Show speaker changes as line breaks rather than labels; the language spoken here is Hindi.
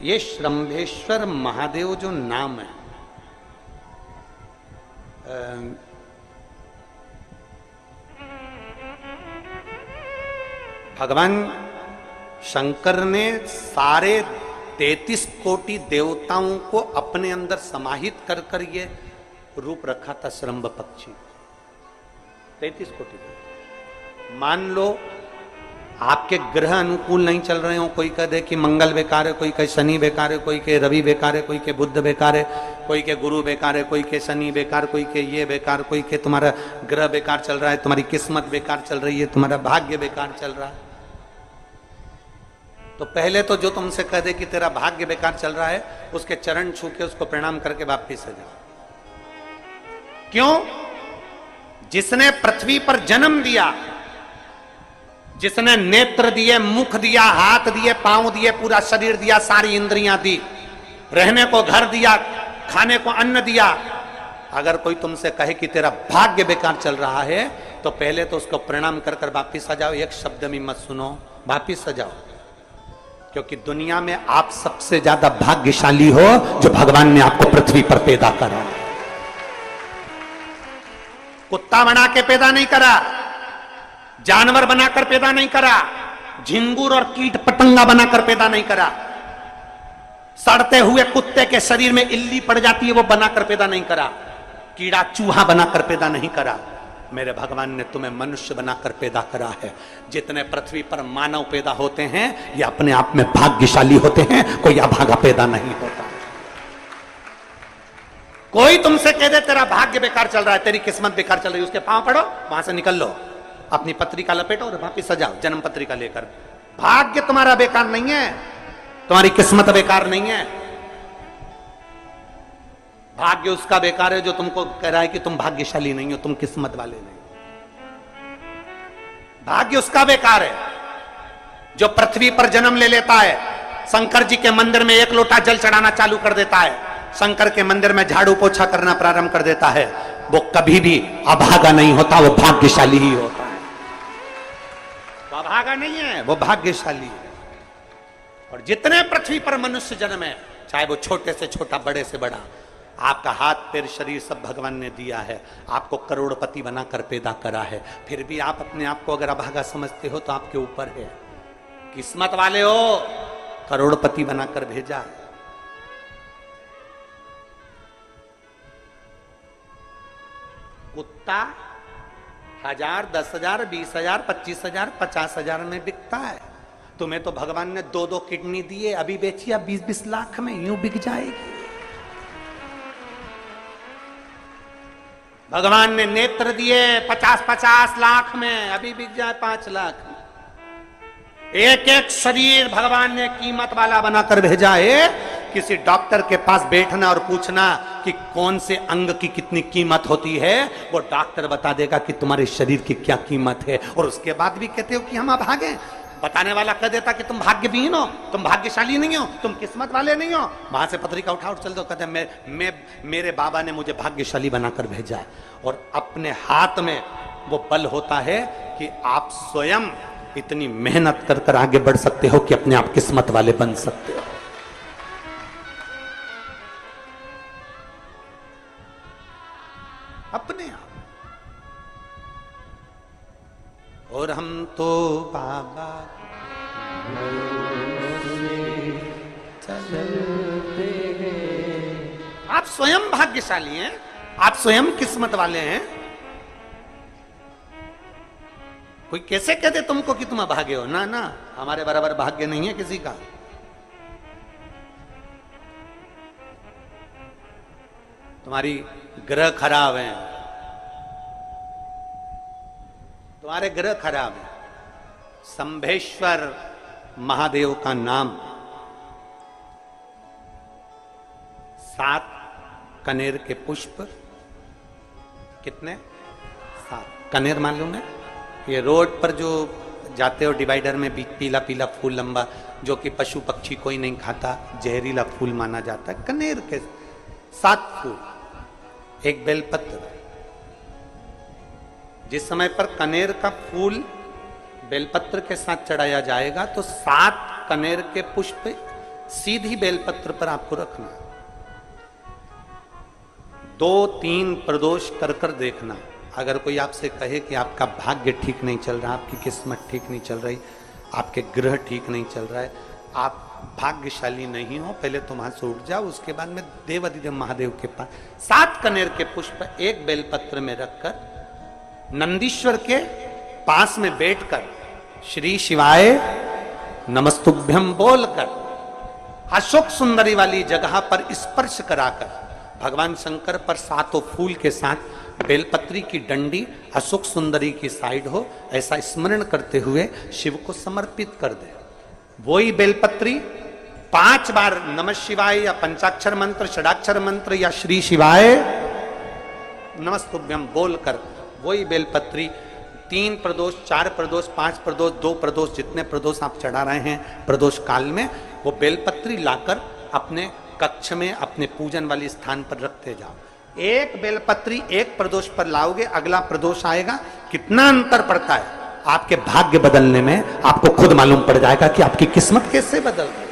ये श्रम्भेश्वर महादेव जो नाम है, भगवान शंकर ने सारे 33 कोटि देवताओं को अपने अंदर समाहित कर कर ये रूप रखा था श्रम्भ पक्षी। 33 कोटि देवता। मान लो आपके ग्रह अनुकूल नहीं चल रहे हो, कोई कह दे कि मंगल बेकार है, कोई कहे शनि बेकार है, कोई कहे रवि बेकार है, कोई कहे बुध बेकार है, कोई के गुरु बेकार है, कोई के शनि बेकार, कोई के ये बेकार, कोई के तुम्हारा ग्रह बेकार चल रहा है, तुम्हारी किस्मत बेकार चल रही है, तुम्हारा भाग्य बेकार चल रहा है। तो पहले तो जो तुमसे कह दे कि तेरा भाग्य बेकार चल रहा है, उसके चरण छू के उसको प्रणाम करके वापिस आ जाओ। क्यों? जिसने पृथ्वी पर जन्म दिया, जिसने नेत्र दिए, मुख दिया, हाथ दिए, पांव दिए, पूरा शरीर दिया, सारी इंद्रियां दी, रहने को घर दिया, खाने को अन्न दिया, अगर कोई तुमसे कहे कि तेरा भाग्य बेकार चल रहा है, तो पहले तो उसको प्रणाम कर कर वापिस आ जाओ। एक शब्द भी मत सुनो, वापिस आ जाओ। क्योंकि दुनिया में आप सबसे ज्यादा भाग्यशाली हो जो भगवान ने आपको पृथ्वी पर पैदा करा। कुत्ता बना के पैदा नहीं करा, जानवर बनाकर पैदा नहीं करा, झिंगुर और कीट पतंगा बनाकर पैदा नहीं करा, सड़ते हुए कुत्ते के शरीर में इल्ली पड़ जाती है वो बनाकर पैदा नहीं करा, कीड़ा चूहा बनाकर पैदा नहीं करा। मेरे भगवान ने तुम्हें मनुष्य बनाकर पैदा करा है। जितने पृथ्वी पर मानव पैदा होते हैं ये अपने आप में भाग्यशाली होते हैं, कोई अभागा पैदा नहीं होता। कोई तुमसे कह दे तेरा भाग्य बेकार चल रहा है, तेरी किस्मत बेकार चल रही है, उसके पांव पड़ो, वहां से निकल लो, अपनी पत्रिका लपेटो और वापिस सजाओ जन्म पत्रिका लेकर। भाग्य तुम्हारा बेकार नहीं है, तुम्हारी किस्मत बेकार नहीं है। भाग्य उसका बेकार है जो तुमको कह रहा है कि तुम भाग्यशाली नहीं हो, तुम किस्मत वाले नहीं। भाग्य उसका बेकार है जो पृथ्वी पर जन्म ले लेता है, शंकर जी के मंदिर में 1 लोटा जल चढ़ाना चालू कर देता है, शंकर के मंदिर में झाड़ू पोछा करना प्रारंभ कर देता है, वो कभी भी अभागा नहीं होता, वो भाग्यशाली ही होता है। वो अभागा नहीं है, वो भाग्यशाली है। और जितने पृथ्वी पर मनुष्य जन्म है, चाहे वो छोटे से छोटा, बड़े से बड़ा, आपका हाथ पैर शरीर सब भगवान ने दिया है, आपको करोड़पति बनाकर पैदा करा है, फिर भी आप अपने आप को अगर अभागा समझते हो तो आपके ऊपर है। किस्मत वाले हो, करोड़पति बनाकर भेजा है। कुत्ता 1000, 10,000, 20,000, 25,000, 50,000 में बिकता है। तुम्हें तो भगवान ने 2-2 किडनी दिए, अभी बेचिए 20-20 लाख में, यूं बिक जाएगी। भगवान ने नेत्र दिए 50-50 लाख में, अभी बिक जाए 5 लाख में। एक एक शरीर भगवान ने कीमत वाला बनाकर भेजा है। किसी डॉक्टर के पास बैठना और पूछना कि कौन से अंग की कितनी कीमत होती है, वो डॉक्टर बता देगा कि तुम्हारे शरीर की क्या कीमत है। और उसके बाद भी कहते हो कि हम अभागे। बताने वाला कह देता कि तुम भाग्यहीन हो, तुम भाग्यशाली नहीं हो, तुम किस्मत वाले नहीं हो। वहां से पत्रिका उठा चल दो, कहते मेरे बाबा ने मुझे भाग्यशाली बनाकर भेजा है। और अपने हाथ में वो बल होता है कि आप स्वयं इतनी मेहनत कर कर आगे बढ़ सकते हो कि अपने आप किस्मत वाले बन सकते हो। अपने आप। और हम तो बाबा चलते हैं। आप स्वयं भाग्यशाली हैं, आप स्वयं किस्मत वाले हैं। कोई कैसे कह दे तुमको कि तुम अभागे हो? ना ना, हमारे बराबर भाग्य नहीं है किसी का। तुम्हारी ग्रह खराब है, तुम्हारे ग्रह खराब है। शंभेश्वर महादेव का नाम 7 कनेर के पुष्प, कितने? 7 कनेर मालूम है? ये रोड पर जो जाते हो डिवाइडर में पीला पीला फूल लंबा, जो कि पशु पक्षी कोई नहीं खाता, जहरीला फूल माना जाता है। कनेर के 7 फूल, एक बेलपत्र। जिस समय पर कनेर का फूल बेलपत्र के साथ चढ़ाया जाएगा तो 7 कनेर के पुष्प सीधी बेलपत्र पर आपको रखना, 2-3 प्रदोष कर कर देखना। अगर कोई आपसे कहे कि आपका भाग्य ठीक नहीं चल रहा, आपकी किस्मत ठीक नहीं चल रही, आपके ग्रह ठीक नहीं चल रहा है, आप भाग्यशाली नहीं हो, पहले तुम वहां से उठ जाओ, उसके बाद में देवाधिदेव महादेव के पास 7 कनेर के पुष्प एक बेलपत्र में रखकर नंदीश्वर के पास में बैठकर श्री शिवाय नमस्तुभ्यम बोलकर अशोक सुंदरी वाली जगह पर स्पर्श कराकर भगवान शंकर पर 7 फूल के साथ बेलपत्री की डंडी अशोक सुंदरी की साइड हो, ऐसा स्मरण करते हुए शिव को समर्पित कर दे। वही बेलपत्री 5 बार नमः शिवाय या पंचाक्षर मंत्र, षडाक्षर मंत्र या श्री शिवाय नमस्तुभ्यम बोलकर वही बेलपत्री 3 प्रदोष, 4 प्रदोष, 5 प्रदोष, 2 प्रदोष, जितने प्रदोष आप चढ़ा रहे हैं प्रदोष काल में, वो बेलपत्री लाकर अपने कक्ष में अपने पूजन वाले स्थान पर रखते जाओ। एक बेलपत्री एक प्रदोष पर लाओगे, अगला प्रदोष आएगा, कितना अंतर पड़ता है आपके भाग्य बदलने में, आपको खुद मालूम पड़ जाएगा कि आपकी किस्मत कैसे बदल गई।